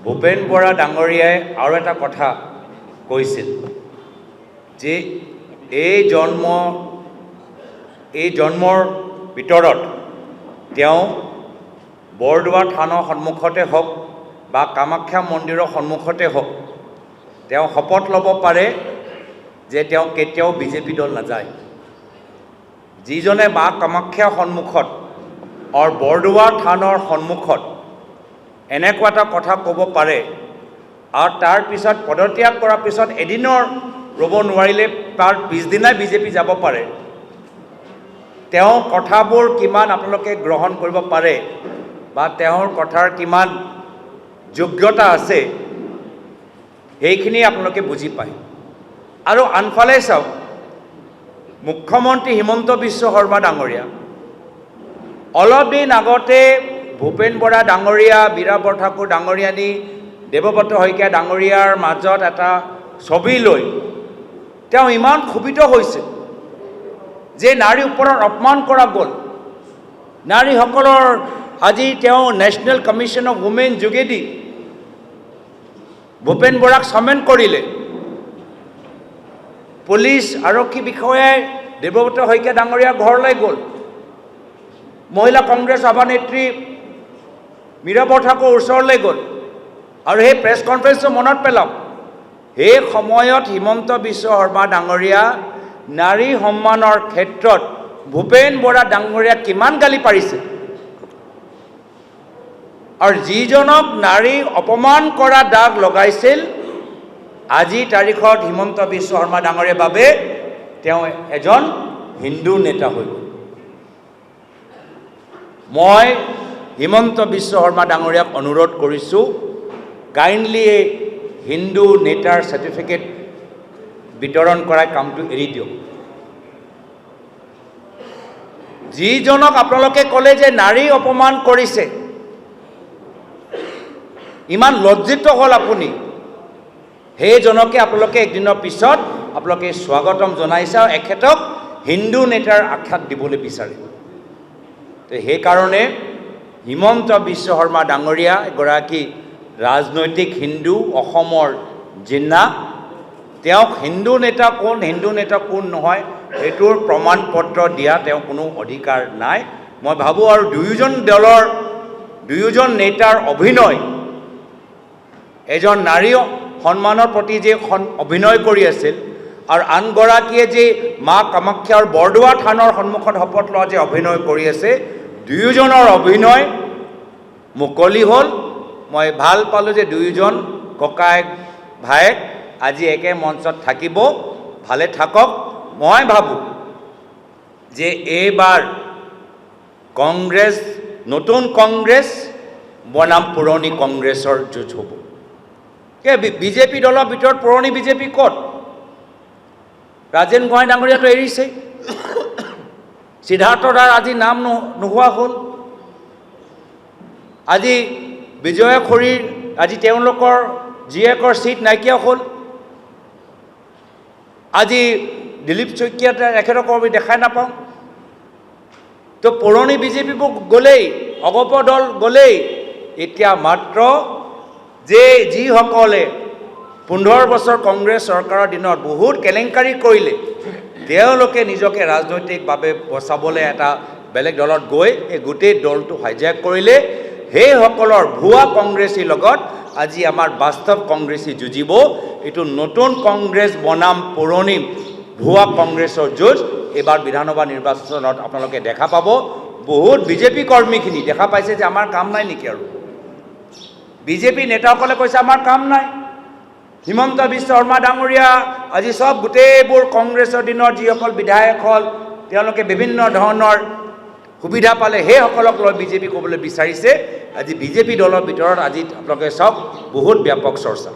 ভূপেন বৰা ডাঙৰীয়াই আৰু এটা কথা কৈছিল যে এই জন্মৰ ভিতৰত তেওঁ বৰদোৱা থানৰ সন্মুখতে হওক বা কামাখ্যা মন্দিৰৰ সন্মুখতে হওক তেওঁ শপত ল'ব পাৰে যে তেওঁ কেতিয়াও বিজেপি দল নাযায়। যিজনে মা কামাখ্যাৰ সন্মুখত আৰু বৰদোৱা থানৰ সন্মুখত এনেকুৱা এটা কথা ক'ব পাৰে আৰু তাৰ পিছত পদত্যাগ কৰাৰ পিছত এদিনৰ ৰ'ব নোৱাৰিলে তাৰ পিছদিনাই বিজেপি যাব পাৰে, তেওঁৰ কথাবোৰ কিমান আপোনালোকে গ্ৰহণ কৰিব পাৰে বা তেওঁৰ কথাৰ কিমান যোগ্যতা আছে সেইখিনি আপোনালোকে বুজি পায়। আৰু আনফালে চাওক, মুখ্যমন্ত্ৰী হিমন্ত বিশ্ব শৰ্মা ডাঙৰীয়া অলপ দিন আগতে ভূপেন বৰা ডাঙৰীয়া, বীৰা বৰঠাকুৰ ডাঙৰীয়ানী, দেৱব্ৰত শইকীয়া ডাঙৰীয়াৰ মাজত এটা ছবি লৈ তেওঁ ইমান ক্ষোভিত হৈছিল যে নাৰীৰ ওপৰত অপমান কৰা গ'ল। নাৰীসকলৰ আজি তেওঁ নেশ্যনেল কমিশ্যন অফ উমেন যোগেদি ভূপেন বৰাক চামেন কৰিলে। পুলিচ আৰক্ষী বিষয়াই দেৱব্ৰত শইকীয়া ডাঙৰীয়াৰ ঘৰলৈ গ'ল। মহিলা কংগ্ৰেছ সভানেত্ৰী মীৰা বৰঠাকুৰৰ ওচৰলৈ গ'ল। আৰু সেই প্ৰেছ কনফাৰেন্সটো মনত পেলাওক, সেই সময়ত হিমন্ত বিশ্ব শৰ্মা ডাঙৰীয়া নাৰী সন্মানৰ ক্ষেত্ৰত ভূপেন বৰা ডাঙৰীয়াক কিমান গালি পাৰিছে। আৰু যিজনক নাৰী অপমান কৰা দাগ লগাইছিল, আজিৰ তাৰিখত হিমন্ত বিশ্ব শৰ্মা ডাঙৰীয়াৰ বাবে তেওঁ এজন হিন্দু নেতা হৈ গ'ল। মই হিমন্ত বিশ্ব শৰ্মা ডাঙৰীয়াক অনুৰোধ কৰিছোঁ, কাইণ্ডলি হিন্দু নেতাৰ চাৰ্টিফিকেট বিতৰণ কৰা কামটো এৰি দিয়ক। যিজনক আপোনালোকে ক'লে যে নাৰী অপমান কৰিছে, ইমান লজ্জিত হ'ল আপুনি, সেইজনকে আপোনালোকে একদিনৰ পিছত আপোনালোকে স্বাগতম জনাইছে আৰু এখেতক হিন্দু নেতাৰ আখ্যাত দিবলৈ বিচাৰে। তো সেইকাৰণে হিমন্ত বিশ্ব শৰ্মা ডাঙৰীয়া এগৰাকী ৰাজনৈতিক হিন্দু, অসমৰ জিনা। তেওঁক হিন্দু নেতা কোন নহয় সেইটোৰ প্ৰমাণ পত্ৰ দিয়া তেওঁ কোনো অধিকাৰ নাই। মই ভাবোঁ আৰু দুয়োজন নেতাৰ অভিনয়, এজন নাৰী সন্মানৰ প্ৰতি যে অভিনয় কৰি আছিল আৰু আনগৰাকীয়ে যে মা কামাখ্যাৰ বৰদোৱা থানৰ সন্মুখত শপত লোৱা যে অভিনয় কৰি আছে, দুয়োজনৰ অভিনয় মুকলি হ'ল। মই ভাল পালোঁ যে দুয়োজন ককায়েক ভায়েক আজি একে মঞ্চত থাকিব, ভালে থাকক। মই ভাবোঁ যে এইবাৰ কংগ্ৰেছ, নতুন কংগ্ৰেছ বনাম পুৰণি কংগ্ৰেছৰ যুঁজ হ'ব। বিজেপি দলৰ ভিতৰত পুৰণি বিজেপি ক'ত? ৰাজেন গোহাঁই ডাঙৰীয়াটো এৰিছে, সিদ্ধাৰ্থ দাৰ আজি নাম নোহোৱা হ'ল। আজি বিজয়া খৰিৰ আজি তেওঁলোকৰ জীয়েকৰ চিট নাইকিয়া হ'ল। আজি দিলীপ শইকীয়া তেখেতক আমি দেখাই নাপাওঁ। তো পুৰণি বিজেপিবোৰ গ'লেই, অগপ দল গ'লেই, এতিয়া মাত্ৰ যে যিসকলে 15 বছৰ কংগ্ৰেছ চৰকাৰৰ দিনত বহুত কেলেংকাৰী কৰিলে, তেওঁলোকে নিজকে ৰাজনৈতিকভাৱে বচাবলৈ এটা বেলেগ দলত গৈ এই গোটেই দলটো হাইজেক কৰিলে। সেইসকলৰ ভুৱা কংগ্ৰেছীৰ লগত আজি আমাৰ বাস্তৱ কংগ্ৰেছী যুঁজিব। এইটো নতুন কংগ্ৰেছ বনাম পুৰণি ভুৱা কংগ্ৰেছৰ যুঁজ এইবাৰ বিধানসভা নিৰ্বাচনত আপোনালোকে দেখা পাব। বহুত বিজেপি কৰ্মীখিনি দেখা পাইছে যে আমাৰ কাম নাই নেকি, আৰু বিজেপি নেতাসকলে কৈছে আমাৰ কাম নাই। হিমন্ত বিশ্ব শৰ্মা ডাঙৰীয়া আজি সব গোটেইবোৰ কংগ্ৰেছৰ দিনৰ যিসকল বিধায়ক হ'ল, তেওঁলোকে বিভিন্ন ধৰণৰ সুবিধা পালে, সেইসকলক লৈ বিজেপি ক'বলৈ বিচাৰিছে। আজি বিজেপি দলৰ ভিতৰত আজি আপোনালোকে চাওক বহুত ব্যাপক চৰ্চা।